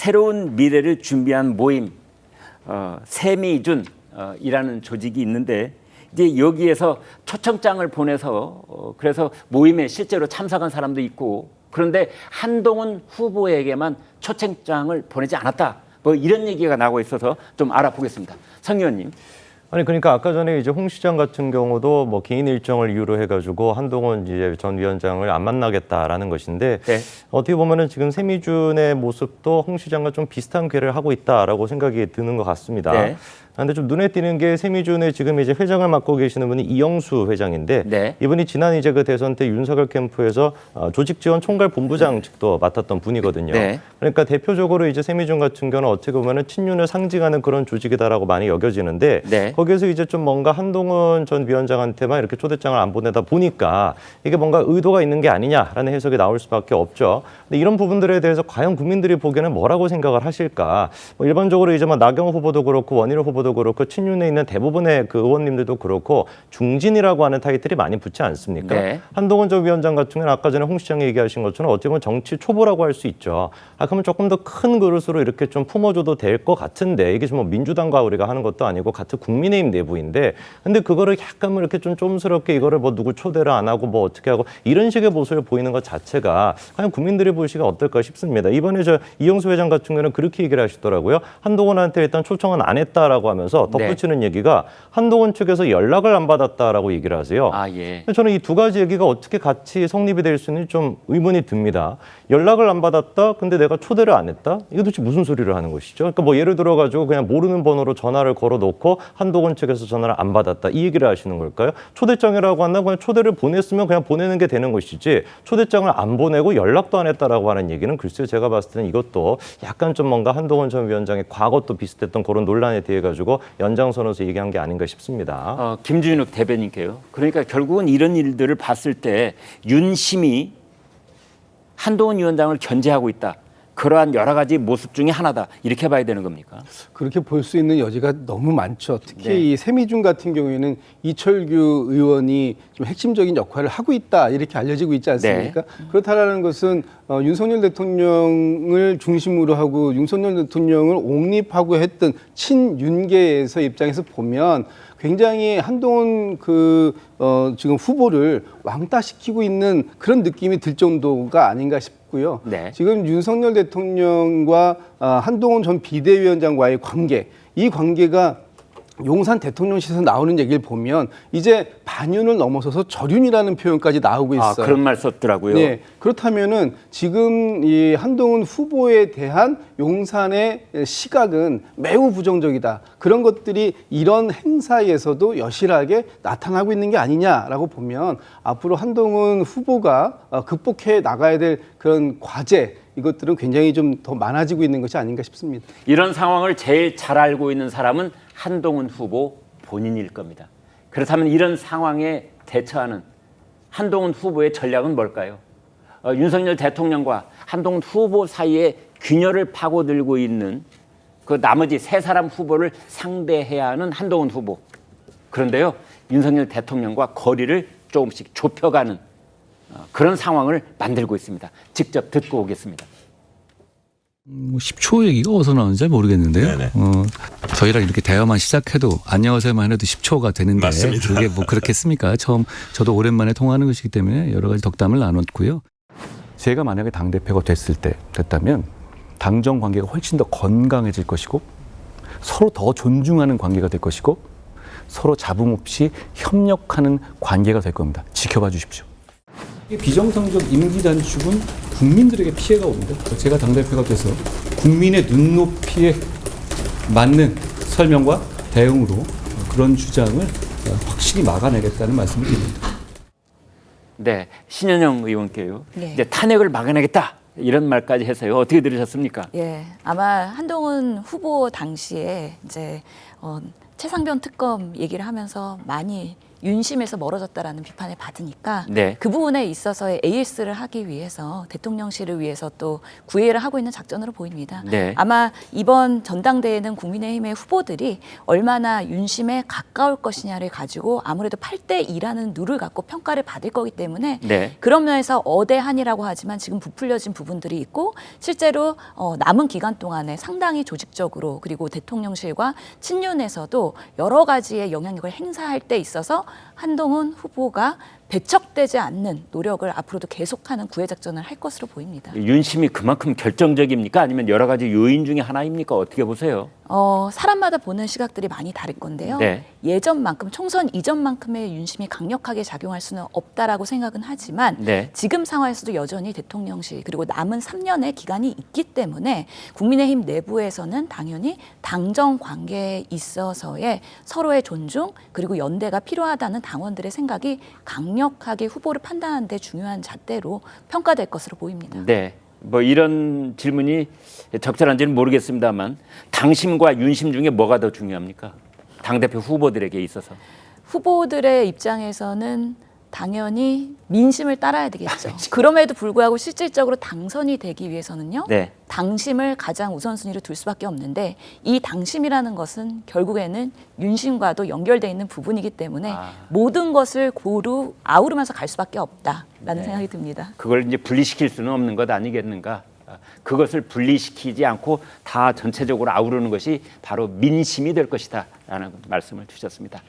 새로운 미래를 준비한 모임 세미준 이라는 조직이 있는데 이제 여기에서 초청장을 보내서 그래서 모임에 실제로 참석한 사람도 있고 그런데 한동훈 후보에게만 초청장을 보내지 않았다. 뭐 이런 얘기가 나오고 있어서 좀 알아보겠습니다. 성 의원님. 아니 그러니까 아까 전에 이제 홍 시장 같은 경우도 뭐 개인 일정을 이유로 해가지고 한동훈 이제 전 위원장을 안 만나겠다라는 것인데 네. 어떻게 보면은 지금 세미준의 모습도 홍 시장과 좀 비슷한 궤를 하고 있다라고 생각이 드는 것 같습니다. 네. 그런데 좀 눈에 띄는 게 세미준의 지금 이제 회장을 맡고 계시는 분이 이영수 회장인데 네. 이분이 지난 이제 그 대선 때 윤석열 캠프에서 조직 지원 총괄 본부장직도 맡았던 분이거든요. 네. 그러니까 대표적으로 이제 세미준 같은 경우는 어떻게 보면은 친윤을 상징하는 그런 조직이다라고 많이 여겨지는데 네. 거기에서 이제 좀 뭔가 한동훈 전 위원장한테만 이렇게 초대장을 안 보내다 보니까 이게 뭔가 의도가 있는 게 아니냐라는 해석이 나올 수밖에 없죠. 근데 이런 부분들에 대해서 과연 국민들이 보기에는 뭐라고 생각을 하실까? 뭐 일반적으로 이제 뭐 나경원 후보도 그렇고 원희룡 후보도 그렇고 친윤에 있는 대부분의 그 의원님들도 그렇고 중진이라고 하는 타이틀이 많이 붙지 않습니까? 네. 한동훈 전 위원장 같은 경우는 아까 전에 홍 시장이 얘기하신 것처럼 어떻게 보면 정치 초보라고 할 수 있죠. 그러면 조금 더 큰 그릇으로 이렇게 좀 품어줘도 될 것 같은데 이게 좀 뭐 민주당과 우리가 하는 것도 아니고 같은 국민의힘 내부인데 근데 그거를 약간 뭐 이렇게 좀 좀스럽게 이거를 뭐 누구 초대를 안 하고 뭐 어떻게 하고 이런 식의 모습을 보이는 것 자체가 과연 국민들이 보시기가 어떨까 싶습니다. 이번에 저 이영수 회장 같은 경우는 그렇게 얘기를 하시더라고요. 한동훈한테 일단 초청은 안 했다라고 하면서 덧붙이는 얘기가 한동훈 측에서 연락을 안 받았다라고 얘기를 하세요. 아, 예. 저는 이 두 가지 얘기가 어떻게 같이 성립이 될 수 있는지 좀 의문이 듭니다. 연락을 안 받았다? 근데 내가 초대를 안 했다? 이거 도대체 무슨 소리를 하는 것이죠? 그러니까 뭐 예를 들어가지고 그냥 모르는 번호로 전화를 걸어놓고 한동훈 측에서 전화를 안 받았다. 이 얘기를 하시는 걸까요? 초대장이라고 한다고 그냥 초대를 보냈으면 그냥 보내는 게 되는 것이지 초대장을 안 보내고 연락도 안 했다라고 하는 얘기는 글쎄요. 제가 봤을 때는 이것도 약간 좀 뭔가 한동훈 전 위원장의 과거도 비슷했던 그런 논란에 대해 가지고 연장선에서 얘기한 게 아닌가 싶습니다. 김준욱 대변인께요. 그러니까 결국은 이런 일들을 봤을 때 윤심이 한동훈 위원장을 견제하고 있다. 그러한 여러 가지 모습 중에 하나다. 이렇게 봐야 되는 겁니까? 그렇게 볼 수 있는 여지가 너무 많죠. 특히 네. 이 세미준 같은 경우에는 이철규 의원이 좀 핵심적인 역할을 하고 있다 이렇게 알려지고 있지 않습니까? 그렇다라는 것은 윤석열 대통령을 중심으로 하고 윤석열 대통령을 옹립하고 했던 친윤계에서 입장에서 보면 굉장히 한동훈 지금 후보를 왕따시키고 있는 그런 느낌이 들 정도가 아닌가 싶고요. 네. 지금 윤석열 대통령과 한동훈 전 비대위원장과의 관계, 이 관계가 용산 대통령실에서 나오는 얘기를 보면 이제 반윤을 넘어서서 절윤이라는 표현까지 나오고 있어요. 그런 말 썼더라고요. 네, 그렇다면은 지금 이 한동훈 후보에 대한 용산의 시각은 매우 부정적이다. 그런 것들이 이런 행사에서도 여실하게 나타나고 있는 게 아니냐라고 보면 앞으로 한동훈 후보가 극복해 나가야 될 그런 과제 이것들은 굉장히 좀 더 많아지고 있는 것이 아닌가 싶습니다. 이런 상황을 제일 잘 알고 있는 사람은 한동훈 후보 본인일 겁니다. 그렇다면 이런 상황에 대처하는 한동훈 후보의 전략은 뭘까요? 윤석열 대통령과 한동훈 후보 사이에 균열을 파고들고 있는 그 나머지 세 사람 후보를 상대해야 하는 한동훈 후보. 그런데요, 윤석열 대통령과 거리를 조금씩 좁혀가는 그런 상황을 만들고 있습니다. 직접 듣고 오겠습니다. 10초 얘기가 어디서 나오는지 잘 모르겠는데요. 저희랑 이렇게 대화만 시작해도 안녕하세요만 해도 10초가 되는데 맞습니다. 그게 뭐 그렇겠습니까? 저도 오랜만에 통화하는 것이기 때문에 여러 가지 덕담을 나눴고요. 제가 만약에 당대표가 됐다면 당정 관계가 훨씬 더 건강해질 것이고 서로 더 존중하는 관계가 될 것이고 서로 잡음 없이 협력하는 관계가 될 겁니다. 지켜봐 주십시오. 비정상적 임기 단축은 국민들에게 피해가 옵니다. 제가 당대표가 돼서 국민의 눈높이에 맞는 설명과 대응으로 그런 주장을 확실히 막아내겠다는 말씀을 드립니다. 네, 신현영 의원께요. 네. 이제 탄핵을 막아내겠다 이런 말까지 해서요. 어떻게 들으셨습니까? 예, 아마 한동훈 후보 당시에 이제 최상병 특검 얘기를 하면서 많이 윤심에서 멀어졌다라는 비판을 받으니까 네. 그 부분에 있어서의 AS를 하기 위해서 대통령실을 위해서 또 구애를 하고 있는 작전으로 보입니다. 네. 아마 이번 전당대회는 국민의힘의 후보들이 얼마나 윤심에 가까울 것이냐를 가지고 아무래도 8대2라는 룰을 갖고 평가를 받을 거기 때문에 네. 그런 면에서 어대한이라고 하지만 지금 부풀려진 부분들이 있고 실제로 남은 기간 동안에 상당히 조직적으로 그리고 대통령실과 친윤에서도 여러 가지의 영향력을 행사할 때 있어서 한동훈 후보가 배척되지 않는 노력을 앞으로도 계속하는 구애 작전을 할 것으로 보입니다. 윤심이 그만큼 결정적입니까? 아니면 여러 가지 요인 중에 하나입니까? 어떻게 보세요? 사람마다 보는 시각들이 많이 다를 건데요. 네. 예전만큼 총선 이전만큼의 윤심이 강력하게 작용할 수는 없다라고 생각은 하지만 네. 지금 상황에서도 여전히 대통령실 그리고 남은 3년의 기간이 있기 때문에 국민의힘 내부에서는 당연히 당정 관계에 있어서의 서로의 존중 그리고 연대가 필요하다는 당원들의 생각이 강력하게 후보를 판단하는 데 중요한 잣대로 평가될 것으로 보입니다. 네. 뭐 이런 질문이 적절한지는 모르겠습니다만 당심과 윤심 중에 뭐가 더 중요합니까? 당대표 후보들에게 있어서. 후보들의 입장에서는 당연히 민심을 따라야 되겠죠. 그럼에도 불구하고 실질적으로 당선이 되기 위해서는요. 네. 당심을 가장 우선순위로 둘 수밖에 없는데 이 당심이라는 것은 결국에는 윤심과도 연결되어 있는 부분이기 때문에 모든 것을 고루 아우르면서 갈 수밖에 없다라는 생각이 듭니다. 그걸 이제 분리시킬 수는 없는 것 아니겠는가? 그것을 분리시키지 않고 다 전체적으로 아우르는 것이 바로 민심이 될 것이다라는 말씀을 주셨습니다.